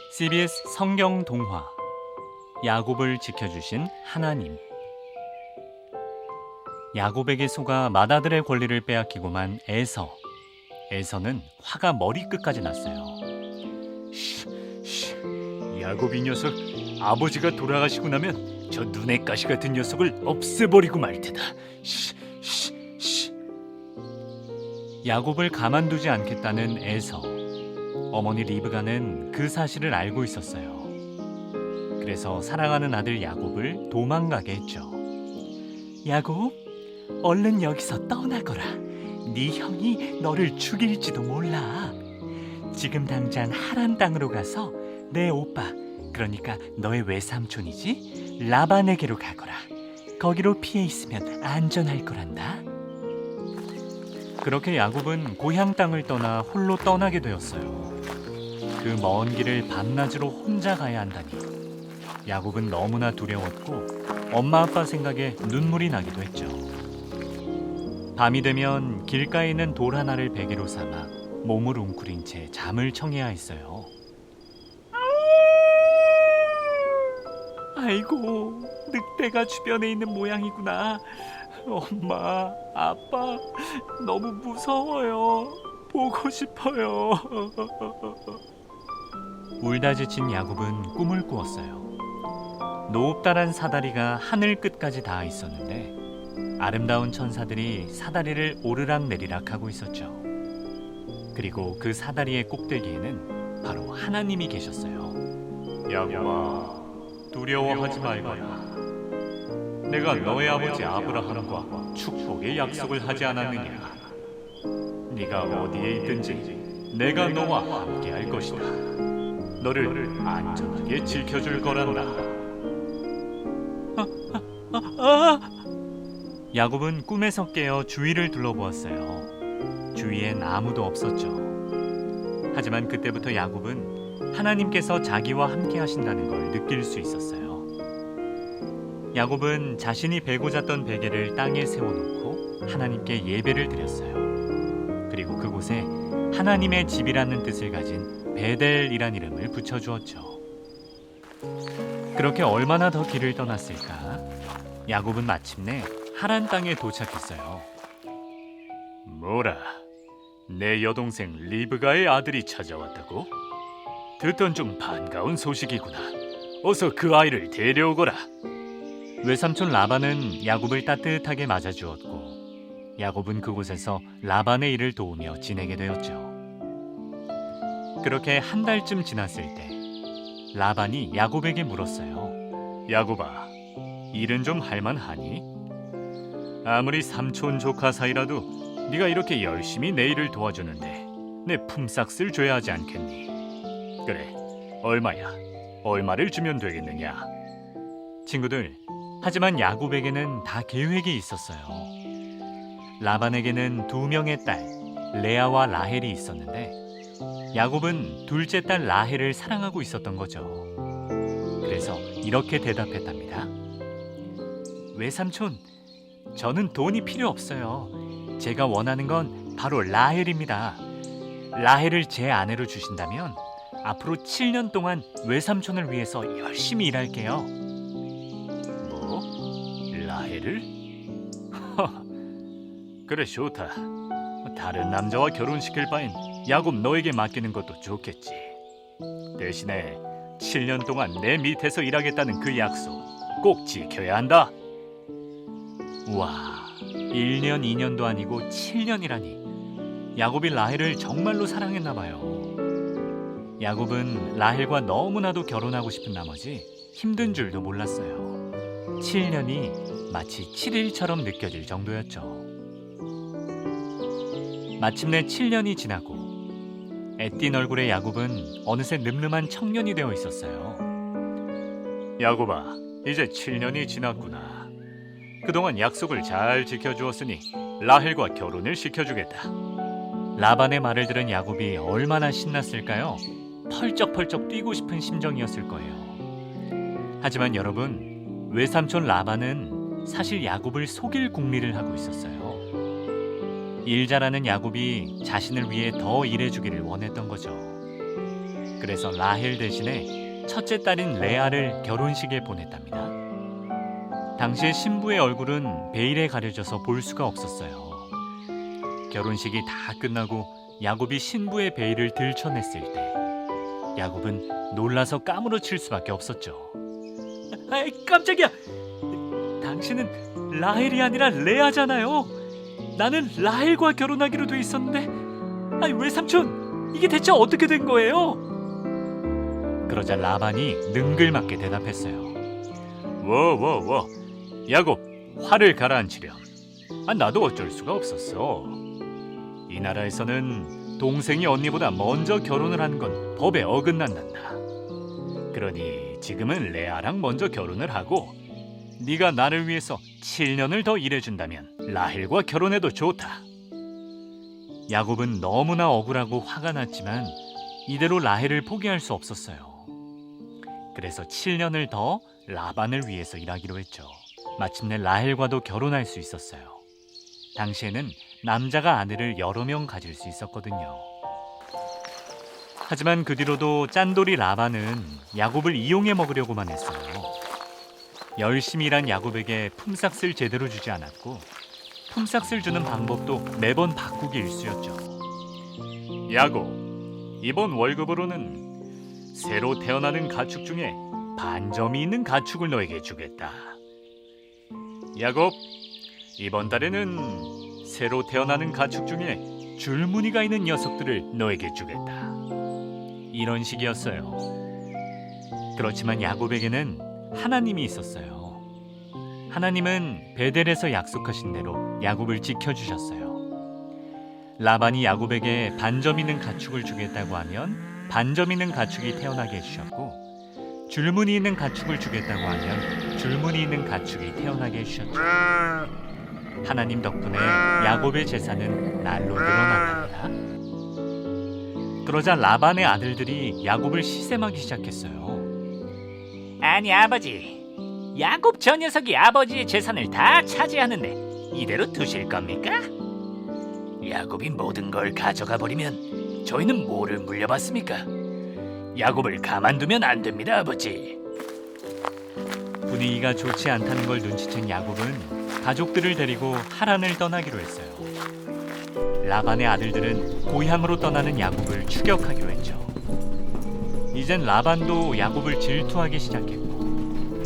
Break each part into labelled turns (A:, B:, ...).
A: CBS 성경 동화 야곱을 지켜주신 하나님. 야곱에게 속아 맏아들의 권리를 빼앗기고만 에서는 화가 머리끝까지 났어요. 야곱 이 녀석, 아버지가 돌아가시고 나면 저 눈의 가시 같은 녀석을 없애버리고 말 테다. 야곱을 가만두지 않겠다는 에서. 어머니 리브가는 그 사실을 알고 있었어요. 그래서 사랑하는 아들 야곱을 도망가게 했죠. 야곱, 얼른 여기서 떠나거라. 네 형이 너를 죽일지도 몰라. 지금 당장 하란 땅으로 가서 내 오빠, 그러니까 너의 외삼촌이지, 라반에게로 가거라. 거기로 피해 있으면 안전할 거란다. 그렇게 야곱은 고향 땅을 떠나 홀로 떠나게 되었어요. 그 먼 길을 밤낮으로 혼자 가야 한다니 야곱은 너무나 두려웠고 엄마 아빠 생각에 눈물이 나기도 했죠. 밤이 되면 길가에 있는 돌 하나를 베개로 삼아 몸을 웅크린 채 잠을 청해야 했어요. 아이고, 늑대가 주변에 있는 모양이구나. 엄마, 아빠, 너무 무서워요. 보고 싶어요. 울다 지친 야곱은 꿈을 꾸었어요. 노읍다란 사다리가 하늘 끝까지 닿아 있었는데 아름다운 천사들이 사다리를 오르락내리락 하고 있었죠. 그리고 그 사다리의 꼭대기에는 바로 하나님이 계셨어요. 야곱아, 두려워하지 말거라. 내가 너의 아버지 아브라함과 축복의 약속을 하지 않았느냐. 네가 어디에 있든지 내가 너와 함께 할 것이다. 너를 안전하게 지켜줄 거란다. 야곱은 꿈에서 깨어 주위를 둘러보았어요. 주위엔 아무도 없었죠. 하지만 그때부터 야곱은 하나님께서 자기와 함께 하신다는 걸 느낄 수 있었어요. 야곱은 자신이 베고 잤던 베개를 땅에 세워놓고 하나님께 예배를 드렸어요. 그리고 그곳에 하나님의 집이라는 뜻을 가진 베델이란 이름을 붙여주었죠. 그렇게 얼마나 더 길을 떠났을까? 야곱은 마침내 하란 땅에 도착했어요. 뭐라? 내 여동생 리브가의 아들이 찾아왔다고? 듣던 좀 반가운 소식이구나. 어서 그 아이를 데려오거라. 외삼촌 라반은 야곱을 따뜻하게 맞아주었고 야곱은 그곳에서 라반의 일을 도우며 지내게 되었죠. 그렇게 한 달쯤 지났을 때 라반이 야곱에게 물었어요. 야곱아, 일은 좀 할만하니? 아무리 삼촌 조카 사이라도 네가 이렇게 열심히 내 일을 도와주는데 내 품삯을 줘야 하지 않겠니? 그래, 얼마야? 얼마를 주면 되겠느냐? 친구들, 하지만 야곱에게는 다 계획이 있었어요. 라반에게는 2명의 딸 레아와 라헬이 있었는데 야곱은 둘째 딸 라헬을 사랑하고 있었던 거죠. 그래서 이렇게 대답했답니다. 외삼촌, 저는 돈이 필요 없어요. 제가 원하는 건 바로 라헬입니다. 라헬을 제 아내로 주신다면 앞으로 7년 동안 외삼촌을 위해서 열심히 일할게요. 뭐? 라헬을? 그래, 좋다. 다른 남자와 결혼시킬 바엔 야곱 너에게 맡기는 것도 좋겠지. 대신에 7년 동안 내 밑에서 일하겠다는 그 약속 꼭 지켜야 한다. 우와, 1년 2년도 아니고 7년이라니. 야곱이 라헬을 정말로 사랑했나 봐요. 야곱은 라헬과 너무나도 결혼하고 싶은 나머지 힘든 줄도 몰랐어요. 7년이 마치 7일처럼 느껴질 정도였죠. 마침내 7년이 지나고 애띤 얼굴의 야곱은 어느새 늠름한 청년이 되어 있었어요. 야곱아, 이제 7년이 지났구나. 그동안 약속을 잘 지켜주었으니 라헬과 결혼을 시켜주겠다. 라반의 말을 들은 야곱이 얼마나 신났을까요? 펄쩍펄쩍 뛰고 싶은 심정이었을 거예요. 하지만 여러분, 외삼촌 라반은 사실 야곱을 속일 궁리를 하고 있었어요. 일 잘하는 야곱이 자신을 위해 더 일해주기를 원했던 거죠. 그래서 라헬 대신에 첫째 딸인 레아를 결혼식에 보냈답니다. 당시의 신부의 얼굴은 베일에 가려져서 볼 수가 없었어요. 결혼식이 다 끝나고 야곱이 신부의 베일을 들춰냈을 때 야곱은 놀라서 까무러칠 수밖에 없었죠. 아이, 깜짝이야! 당신은 라헬이 아니라 레아잖아요. 나는 라헬과 결혼하기로 돼 있었는데, 아니, 외삼촌, 이게 대체 어떻게 된 거예요? 그러자 라반이 능글맞게 대답했어요. 워워워, 야곱, 화를 가라앉히렴. 나도 어쩔 수가 없었어. 이 나라에서는 동생이 언니보다 먼저 결혼을 하는 건 법에 어긋난단다. 그러니 지금은 레아랑 먼저 결혼을 하고 네가 나를 위해서 7년을 더 일해준다면 라헬과 결혼해도 좋다. 야곱은 너무나 억울하고 화가 났지만 이대로 라헬을 포기할 수 없었어요. 그래서 7년을 더 라반을 위해서 일하기로 했죠. 마침내 라헬과도 결혼할 수 있었어요. 당시에는 남자가 아내를 여러 명 가질 수 있었거든요. 하지만 그 뒤로도 짠돌이 라반은 야곱을 이용해 먹으려고만 했어요. 열심히 일한 야곱에게 품삯을 제대로 주지 않았고 품삯을 주는 방법도 매번 바꾸기 일쑤였죠. 야곱, 이번 월급으로는 새로 태어나는 가축 중에 반점이 있는 가축을 너에게 주겠다. 야곱, 이번 달에는 새로 태어나는 가축 중에 줄무늬가 있는 녀석들을 너에게 주겠다. 이런 식이었어요. 그렇지만 야곱에게는 하나님이 있었어요. 하나님은 베델에서 약속하신 대로 야곱을 지켜주셨어요. 라반이 야곱에게 반점 있는 가축을 주겠다고 하면 반점 있는 가축이 태어나게 해주셨고, 줄무늬 있는 가축을 주겠다고 하면 줄무늬 있는 가축이 태어나게 해주셨죠. 하나님 덕분에 야곱의 재산은 날로 늘어났답니다. 그러자 라반의 아들들이 야곱을 시샘하기 시작했어요. 아니 아버지, 야곱 저 녀석이 아버지의 재산을 다 차지하는데 이대로 두실 겁니까? 야곱이 모든 걸 가져가 버리면 저희는 뭐를 물려받습니까? 야곱을 가만두면 안 됩니다, 아버지. 분위기가 좋지 않다는 걸 눈치챈 야곱은 가족들을 데리고 하란을 떠나기로 했어요. 라반의 아들들은 고향으로 떠나는 야곱을 추격하기로 했죠. 이젠 라반도 야곱을 질투하기 시작했고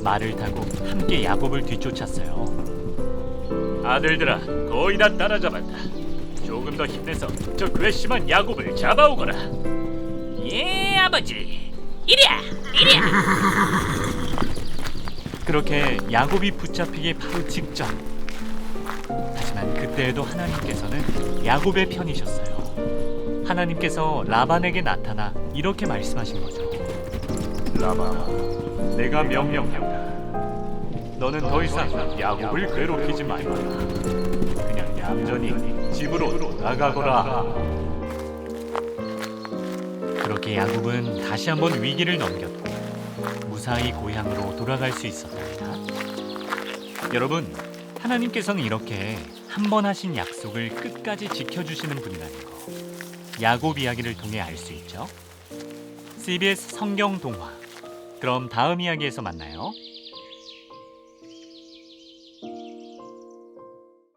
A: 말을 타고 함께 야곱을 뒤쫓았어요. 아들들아, 거의 다 따라잡았다. 조금 더 힘내서 저 괘씸한 야곱을 잡아오거라. 예, 아버지. 이리야, 이리야. 그렇게 야곱이 붙잡히기 바로 직전. 하지만 그때에도 하나님께서는 야곱의 편이셨어요. 하나님께서 라반에게 나타나 이렇게 말씀하신 거죠. 라반, 내가 명령한다. 너는 더 이상 야곱을 괴롭히지 말거라. 그냥 얌전히 집으로 돌아가거라. 그렇게 야곱은 다시 한번 위기를 넘겼고 무사히 고향으로 돌아갈 수 있었답니다. 여러분, 하나님께서는 이렇게 한 번 하신 약속을 끝까지 지켜주시는 분이라는 거 야곱 이야기를 통해 알 수 있죠. CBS 성경 동화. 그럼 다음 이야기에서 만나요.